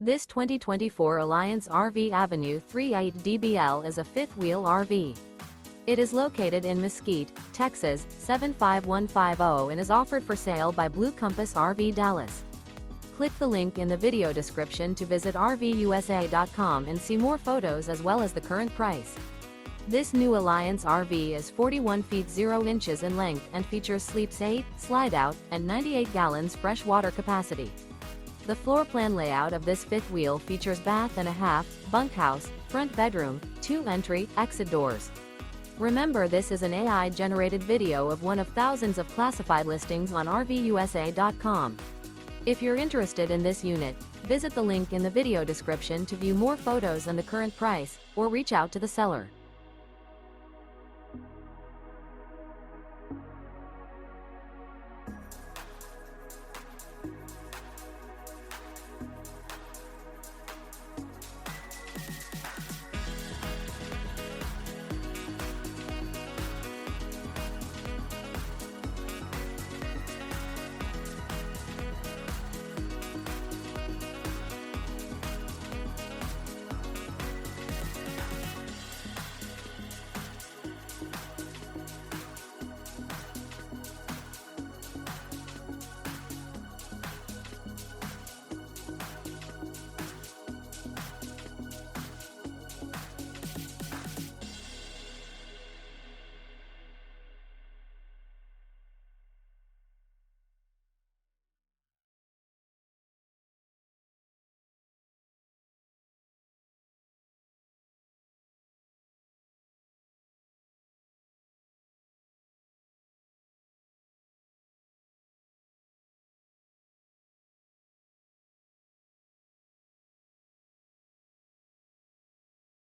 This 2024 Alliance RV Avenue 38 DBL is a fifth-wheel RV. It is located in Mesquite, Texas, 75150 and is offered for sale by Blue Compass RV Dallas. Click the link in the video description to visit RVUSA.com and see more photos as well as the current price. This new Alliance RV is 41 feet 0 inches in length and features sleeps 8, slide-out, and 98 gallons fresh water capacity. The floor plan layout of this fifth wheel features bath and a half, bunkhouse, front bedroom, 2 entry, exit doors. Remember, this is an AI-generated video of one of thousands of classified listings on RVUSA.com. If you're interested in this unit, visit the link in the video description to view more photos and the current price, or reach out to the seller.